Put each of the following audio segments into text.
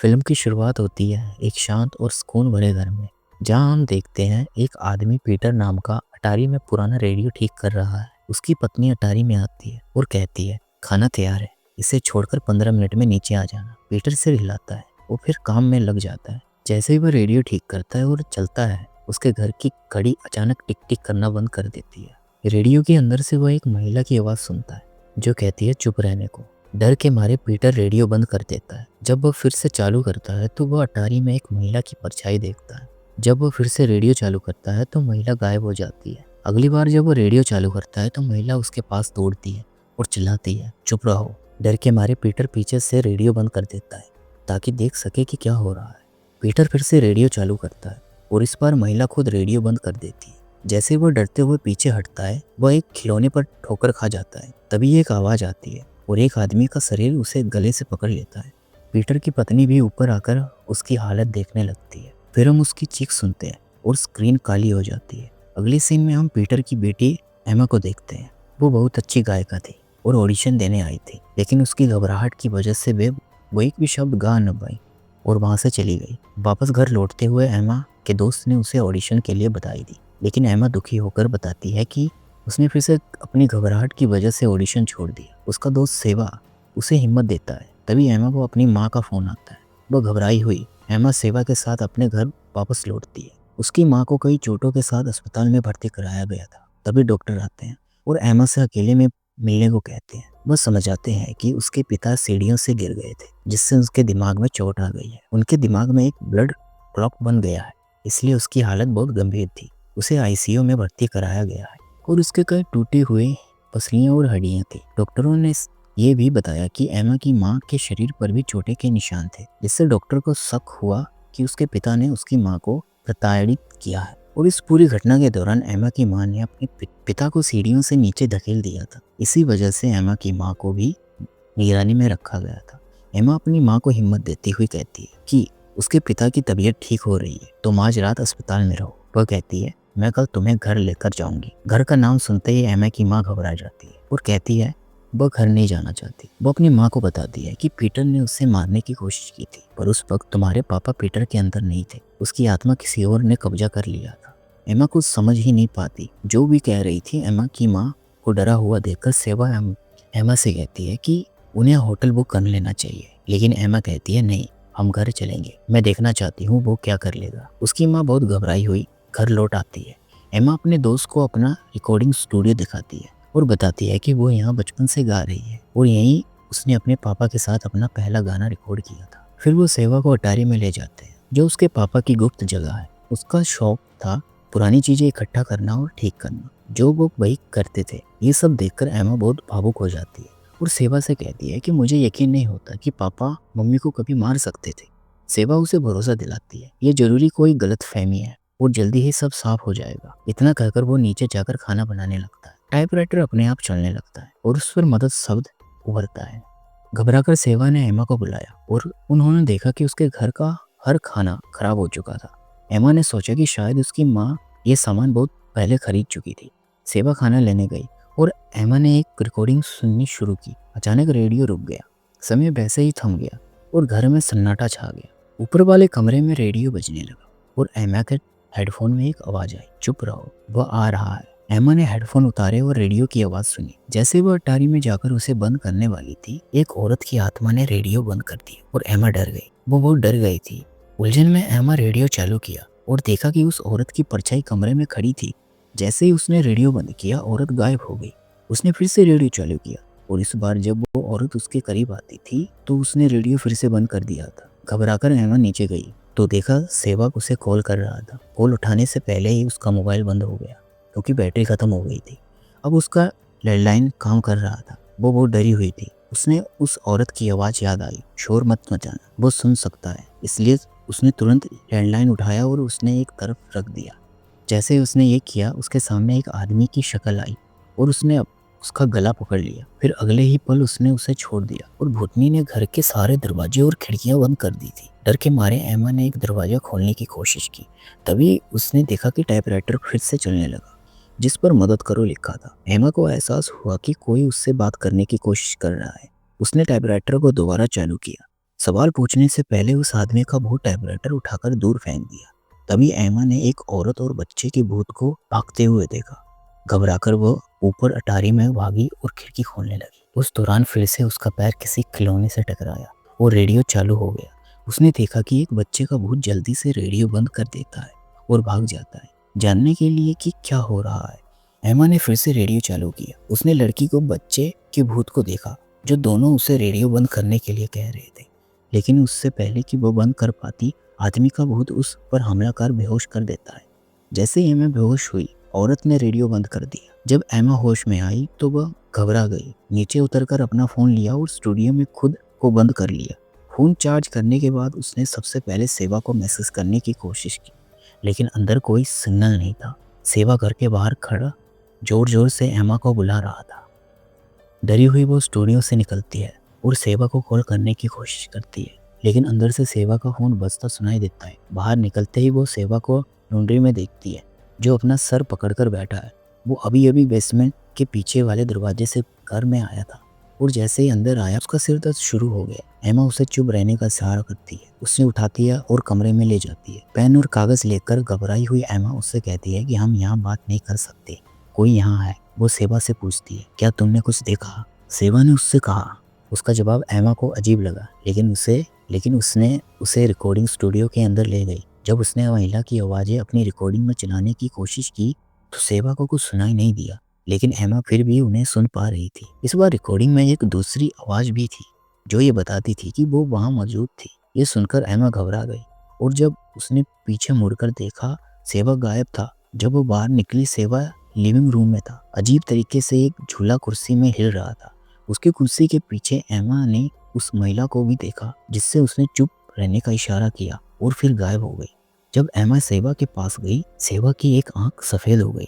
Film की शुरुआत होती है एक शांत और सुकून भरे घर में, जहां हम देखते हैं एक आदमी पीटर नाम का अटारी में पुराना रेडियो ठीक कर रहा है। उसकी पत्नी अटारी में आती है और कहती है, खाना तैयार है, इसे छोड़कर 15 मिनट में नीचे आ जाना। पीटर सिर हिलाता है वो फिर काम में लग जाता है। जैसे ही वह रेडियो ठीक करता है और चलता है, उसके घर की घड़ी अचानक टिक टिक करना बंद कर देती है। रेडियो के अंदर से वह एक महिला की आवाज़ सुनता है जो कहती है चुप रहने को। डर के मारे पीटर रेडियो बंद कर देता है। जब वह फिर से चालू करता है तो वह अटारी में एक महिला की परछाई देखता है। जब वह फिर से रेडियो चालू करता है तो महिला गायब हो जाती है। अगली बार जब वह रेडियो चालू करता है तो महिला उसके पास दौड़ती है और चिल्लाती है, चुप रहो। डर के मारे पीटर पीछे से रेडियो बंद कर देता है ताकि देख सके कि क्या हो रहा है। पीटर फिर से रेडियो चालू करता है और इस बार महिला खुद रेडियो बंद कर देती है। जैसे वह डरते हुए पीछे हटता है, वह एक खिलौने पर ठोकर खा जाता है। तभी एक आवाज़ आती है और एक आदमी का शरीर उसे गले से पकड़ लेता है। पीटर की पत्नी भी ऊपर आकर उसकी हालत देखने लगती है। फिर हम उसकी चीख सुनते हैं और स्क्रीन काली हो जाती है। अगले सीन में हम पीटर की बेटी एमा को देखते हैं। वो बहुत अच्छी गायिका थी और ऑडिशन देने आई थी, लेकिन उसकी घबराहट की वजह से वो एक भी शब्द गा न पाई और वहाँ से चली गई। वापस घर लौटते हुए एमा के दोस्त ने उसे ऑडिशन के लिए बधाई दी, लेकिन एमा दुखी होकर बताती है कि उसने फिर से अपनी घबराहट की वजह से ऑडिशन छोड़ दिया। उसका दोस्त सेवा उसे हिम्मत देता है। तभी एमा को अपनी माँ का फ़ोन आता है। वह घबराई हुई एमा सेवा के साथ अपने घर वापस लौटती है। उसकी माँ को कई चोटों के साथ अस्पताल में भर्ती कराया गया था। तभी डॉक्टर आते हैं और एमा से अकेले में मिलने को कहते हैं। वह समझ आते हैं कि उसके पिता सीढ़ियों से गिर गए थे, जिससे उसके दिमाग में चोट आ गई है। उनके दिमाग में एक ब्लड क्लॉट बन गया है, इसलिए उसकी हालत बहुत गंभीर थी। उसे आईसीयू में भर्ती कराया गया है और उसके कई टूटे हुए पसलियां और हड्डियां थी। डॉक्टरों ने ये भी बताया कि एमा की मां के शरीर पर भी चोटें के निशान थे, जिससे डॉक्टर को शक हुआ कि उसके पिता ने उसकी मां को प्रताड़ित किया है। और इस पूरी घटना के दौरान एमा की मां ने अपने पिता को सीढ़ियों से नीचे धकेल दिया था। इसी वजह से एमा की मां को भी निगरानी में रखा गया था। एमा अपनी मां को हिम्मत देती हुई कहती है कि उसके पिता की तबीयत ठीक हो रही है, तुम आज रात अस्पताल में रहो। वह कहती है, मैं कल तुम्हें घर लेकर जाऊंगी। घर का नाम सुनते ही एमा की माँ घबरा जाती है और कहती है वह घर नहीं जाना चाहती। वो अपनी माँ को बताती है कि पीटर ने उसे मारने की कोशिश की थी, पर उस वक्त तुम्हारे पापा पीटर के अंदर नहीं थे। उसकी आत्मा किसी और ने कब्जा कर लिया था। एमा कुछ समझ ही नहीं पाती जो भी कह रही थी। एमा की माँ को डरा हुआ देखकर सेवा एमा से कहती है कि उन्हें होटल बुक कर लेना चाहिए, लेकिन एमा कहती है नहीं, हम घर चलेंगे, मैं देखना चाहती हूँ वो क्या कर लेगा। उसकी माँ बहुत घबराई हुई घर लौट आती है। एमा अपने दोस्त को अपना रिकॉर्डिंग स्टूडियो दिखाती है और बताती है कि वो यहाँ बचपन से गा रही है और यहीं उसने अपने पापा के साथ अपना पहला गाना रिकॉर्ड किया था। फिर वो सेवा को अटारी में ले जाते हैं, जो उसके पापा की गुप्त जगह है। उसका शौक था पुरानी चीजें इकट्ठा करना और ठीक करना, जो वो वही करते थे। ये सब देखकर एमा बहुत भावुक हो जाती है और सेवा से कहती है कि मुझे यकीन नहीं होता कि पापा मम्मी को कभी मार सकते थे। सेवा उसे भरोसा दिलाती है ये जरूरी कोई गलत फहमी है और जल्दी ही सब साफ हो जाएगा। इतना कहकर वो नीचे जाकर खाना बनाने लगता है। टाइपराइटर अपने आप चलने लगता है और उस पर मदद शब्द उभरता है। घबराकर सेवा ने एमा को बुलाया और उन्होंने देखा कि उसके घर का हर खाना खराब हो चुका था। एमा ने सोचा कि शायद उसकी माँ ये सामान बहुत पहले खरीद चुकी थी। सेवा खाना लेने गई और एमा ने एक रिकॉर्डिंग सुननी शुरू की। अचानक रेडियो रुक गया, समय वैसे ही थम गया और घर में सन्नाटा छा गया। ऊपर वाले कमरे में रेडियो बजने लगा और एमा के हेडफोन में एक आवाज आई, चुप रहो, वह आ रहा है। एमा ने हेडफोन उतारे और रेडियो की आवाज सुनी। जैसे वह अटारी में जाकर उसे बंद करने वाली थी, एक औरत की आत्मा ने रेडियो बंद कर दिया और एमा डर गई। वो बहुत डर गई थी। उलझन में एमा रेडियो चालू किया और देखा कि उस औरत की परछाई कमरे में खड़ी थी। जैसे ही उसने रेडियो बंद किया, औरत गायब हो गई। उसने फिर से रेडियो चालू किया और इस बार जब वो औरत उसके करीब आती थी तो उसने रेडियो फिर से बंद कर दिया था। घबराकर एमा नीचे गई तो देखा सेवक उसे कॉल कर रहा था। कॉल उठाने से पहले ही उसका मोबाइल बंद हो गया क्योंकि बैटरी खत्म हो गई थी। अब उसका लैंडलाइन काम कर रहा था। वो बहुत डरी हुई थी। उसने उस औरत की आवाज़ याद आई, शोर मत मचाना, वो सुन सकता है। इसलिए उसने तुरंत लैंडलाइन उठाया और उसने एक तरफ रख दिया। जैसे उसने ये किया, उसके सामने एक आदमी की शक्ल आई और उसने उसका गला पकड़ लिया। फिर अगले ही पल उसने उसे छोड़ दिया और भूतनी ने घर के सारे दरवाजे और खिड़कियां बंद कर दी थी। डर के मारे एमा ने एक दरवाजा खोलने की कोशिश की। तभी उसने देखा कि टाइपराइटर फिर से चलने लगा, जिस पर मदद करो लिखा था। एमा को एहसास हुआ कि कोई उससे बात करने की कोशिश कर रहा है। उसने टाइपराइटर को दोबारा चालू किया। सवाल पूछने से पहले उस आदमी का भूत टाइपराइटर उठाकर दूर फेंक दिया। तभी एमा ने एक औरत और बच्चे के भूत को भागते हुए देखा। घबराकर वो ऊपर अटारी में भागी और खिड़की खोलने लगी। उस दौरान फिर से उसका पैर किसी खिलौने से टकराया और रेडियो चालू हो गया। उसने देखा कि एक बच्चे का भूत जल्दी से रेडियो बंद कर देता है और भाग जाता है, जानने के लिए कि क्या हो रहा है। एमा ने फिर से रेडियो चालू किया। उसने लड़की को बच्चे के भूत को देखा, जो दोनों उसे रेडियो बंद करने के लिए कह रहे थे। लेकिन उससे पहले कि वो बंद कर पाती, आदमी का भूत उस पर हमला कर बेहोश कर देता है। जैसे ही एमा बेहोश हुई, औरत ने रेडियो बंद कर दिया। जब एमा होश में आई तो वह घबरा गई। नीचे उतरकर अपना फोन लिया और स्टूडियो में खुद को बंद कर लिया। फोन चार्ज करने के बाद उसने सबसे पहले सेवा को मैसेज करने की कोशिश की, लेकिन अंदर कोई सिग्नल नहीं था। सेवा घर के बाहर खड़ा जोर जोर से एमा को बुला रहा था। डरी हुई वो स्टूडियो से निकलती है और सेवा को कॉल करने की कोशिश करती है, लेकिन अंदर से सेवा का फोन बजता सुनाई देता है। बाहर निकलते ही वो सेवा को लॉन्ड्री में देखती है, जो अपना सर पकड़कर बैठा है। वो अभी अभी बेसमेंट के पीछे वाले दरवाजे से घर में आया था और जैसे ही अंदर आया उसका सिर दर्द शुरू हो गया। एमा उसे चुप रहने का सहारा करती है। उसे उठाती है और कमरे में ले जाती है। पेन और कागज लेकर घबराई हुई एमा उससे कहती है कि हम यहाँ बात नहीं कर सकते, कोई यहाँ है। वो सेवा से पूछती है, क्या तुमने कुछ देखा? सेवा ने उससे कहा। उसका जवाब एमा को अजीब लगा, लेकिन उसने उसे रिकॉर्डिंग स्टूडियो के अंदर ले गई। जब उसने महिला की आवाज़ें अपनी रिकॉर्डिंग में चलाने की कोशिश की तो सेवा को कुछ सुनाई नहीं दिया, लेकिन एमा फिर भी उन्हें सुन पा रही थी। इस बार रिकॉर्डिंग में एक दूसरी आवाज़ भी थी, जो ये बताती थी कि वो वहाँ मौजूद थी। ये सुनकर एमा घबरा गई और जब उसने पीछे मुड़कर देखा, सेवा गायब था। जब वो बाहर निकली, सेवा लिविंग रूम में था। अजीब तरीके से एक झूला कुर्सी में हिल रहा था। उसकी कुर्सी के पीछे एमा ने उस महिला को भी देखा, जिससे उसने चुप रहने का इशारा किया और फिर गायब हो गई। जब एमा सेवा के पास गई, सेवा की एक आंख सफेद हो गई,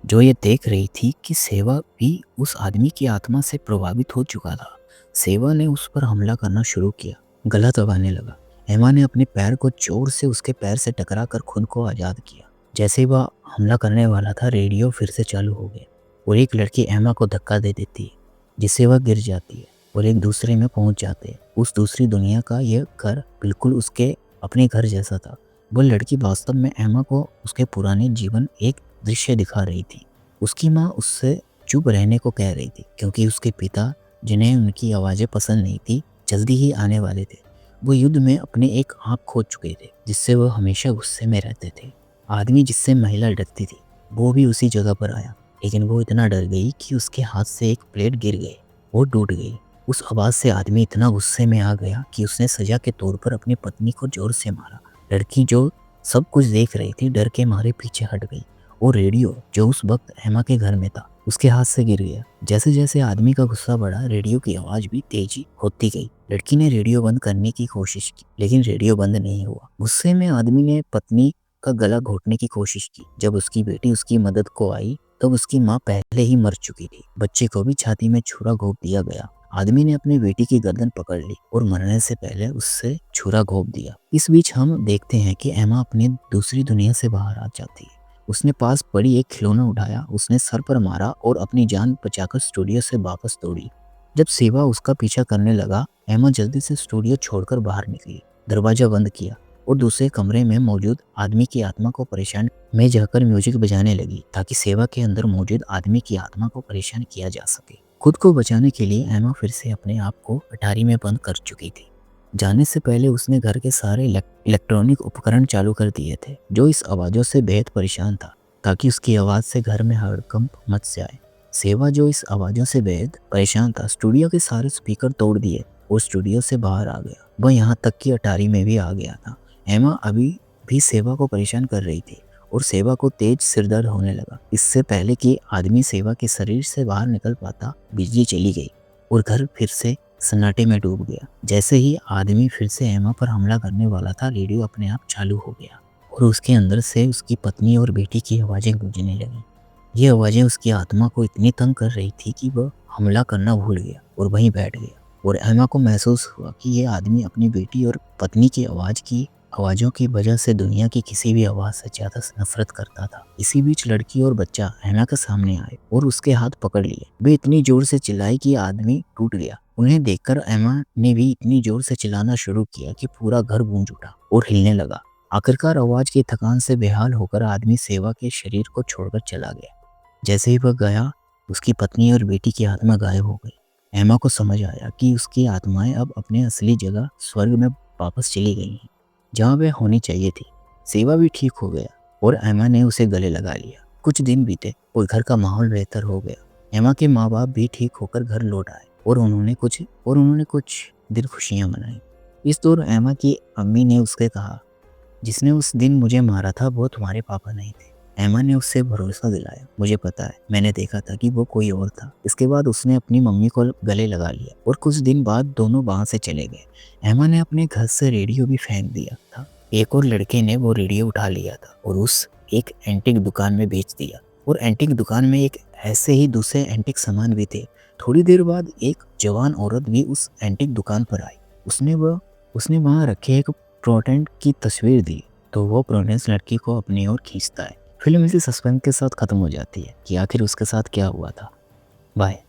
जो ये देख रही थी कि सेवा भी उस आदमी की आत्मा से प्रभावित हो चुका था। सेवा ने उस पर हमला करना शुरू किया, गला दबाने लगा। एमा ने अपने पैर को जोर से उसके पैर से टकरा कर खुद को आज़ाद किया। जैसे ही वह हमला करने वाला था, रेडियो फिर से चालू हो गया और एक लड़की एमा को धक्का दे देती है, जिससे वह गिर जाती है और एक दूसरे में पहुंच जाते हैं। उस दूसरी दुनिया का यह घर बिल्कुल उसके अपने घर जैसा था। वो लड़की वास्तव में एमा को उसके पुराने जीवन एक दृश्य दिखा रही थी। उसकी माँ उससे चुप रहने को कह रही थी, क्योंकि उसके पिता, जिन्हें उनकी आवाज़ें पसंद नहीं थी, जल्दी ही आने वाले थे। वो युद्ध में अपने एक आँख खो चुके थे, जिससे वो हमेशा गुस्से में रहते थे। आदमी जिससे महिला डरती थी, वो भी उसी जगह पर आया, लेकिन वो इतना डर गई कि उसके हाथ से एक प्लेट गिर गई और टूट गई। उस आवाज़ से आदमी इतना गुस्से में आ गया कि उसने सजा के तौर पर अपनी पत्नी को जोर से मारा। लड़की, जो सब कुछ देख रही थी, डर के मारे पीछे हट गई और रेडियो, जो उस वक्त एमा के घर में था, उसके हाथ से गिर गया। जैसे जैसे आदमी का गुस्सा बढ़ा, रेडियो की आवाज़ भी तेजी होती गई। लड़की ने रेडियो बंद करने की कोशिश की, लेकिन रेडियो बंद नहीं हुआ। गुस्से में आदमी ने पत्नी का गला घोटने की कोशिश की। जब उसकी बेटी उसकी मदद को आई, तब उसकी माँ पहले ही मर चुकी थी। बच्चे को भी छाती में छुरा घोंप दिया गया। आदमी ने अपनी बेटी की गर्दन पकड़ ली और मरने से पहले उससे छुरा घोंप दिया। इस बीच हम देखते हैं कि एमा अपनी दूसरी दुनिया से बाहर आ जाती है। उसने पास पड़ी एक खिलौना उठाया, उसने सर पर मारा और अपनी जान बचाकर स्टूडियो से वापस दौड़ी। जब सेवा उसका पीछा करने लगा, एमा जल्दी से स्टूडियो छोड़कर बाहर निकली, दरवाजा बंद किया और दूसरे कमरे में मौजूद आदमी की आत्मा को परेशान में जाकर म्यूजिक बजाने लगी, ताकि सेवा के अंदर मौजूद आदमी की आत्मा को परेशान किया जा सके। खुद को बचाने के लिए एमा फिर से अपने आप को अटारी में बंद कर चुकी थी। जाने से पहले उसने घर के सारे इलेक्ट्रॉनिक उपकरण चालू कर दिए थे, जो इस आवाज़ों से बेहद परेशान था, ताकि उसकी आवाज़ से घर में हड़कंप मच जाए। सेवा, जो इस आवाज़ों से बेहद परेशान था, स्टूडियो के सारे स्पीकर तोड़ दिए और स्टूडियो से बाहर आ गया। वह यहाँ तक कि अटारी में भी आ गया था। एमा अभी भी सेवा को परेशान कर रही थी और सेवा को तेज सिरदर्द होने लगा। इससे पहले कि आदमी सेवा के शरीर से बाहर निकल पाता, बिजली चली गई और घर फिर से सन्नाटे में डूब गया। जैसे ही आदमी फिर से एमा पर हमला करने वाला था, रेडियो अपने आप चालू हो गया और उसके अंदर से उसकी पत्नी और बेटी की आवाज़ें गूंजने लगीं। ये आवाज़ें उसकी आत्मा को इतनी तंग कर रही थी कि वह हमला करना भूल गया और वहीं बैठ गया। और एमा को महसूस हुआ कि ये आदमी अपनी बेटी और पत्नी की आवाज़ों की वजह से दुनिया की किसी भी आवाज़ से ज़्यादा नफरत करता था। इसी बीच लड़की और बच्चा एमा के सामने आए और उसके हाथ पकड़ लिए। वे इतनी जोर से चिल्लाई कि आदमी टूट गया उन्हें देखकर एमा ने भी इतनी जोर से चिल्लाना शुरू किया कि पूरा घर गूंज उठा और हिलने लगा। आखिरकार आवाज की थकान से बेहाल होकर आदमी सेवा के शरीर को छोड़कर चला गया। जैसे ही वह गया, उसकी पत्नी और बेटी की आत्मा गायब हो गई। एमा को समझ आया कि उसकी आत्माएं अब अपने असली जगह स्वर्ग में वापस चली गई हैं, जहाँ वह होनी चाहिए थी। सेवा भी ठीक हो गया और एमा ने उसे गले लगा लिया। कुछ दिन बीते और घर का माहौल बेहतर हो गया। एमा के माँ बाप भी ठीक होकर घर लौट आए और उन्होंने कुछ दिन खुशियाँ मनाई। इस दौरान एमा की अम्मी ने उससे कहा, जिसने उस दिन मुझे मारा था वो तुम्हारे पापा नहीं थे। एमा ने उससे भरोसा दिलाया, मुझे पता है, मैंने देखा था कि वो कोई और था। इसके बाद उसने अपनी मम्मी को गले लगा लिया और कुछ दिन बाद दोनों वहां से चले गए। एमा ने अपने घर से रेडियो भी फेंक दिया था। एक और लड़के ने वो रेडियो उठा लिया था और उस एक एंटीक दुकान में बेच दिया। और एंटीक दुकान में एक ऐसे ही दूसरे एंटीक सामान भी थे। थोड़ी देर बाद एक जवान औरत भी उस एंटीक दुकान पर आई। उसने वहां रखे एक प्रोटेंट की तस्वीर दी तो वो प्रोनेंस लड़की को अपनी ओर खींचता है। फिल्म इसी सस्पेंस के साथ खत्म हो जाती है कि आखिर उसके साथ क्या हुआ था। बाय।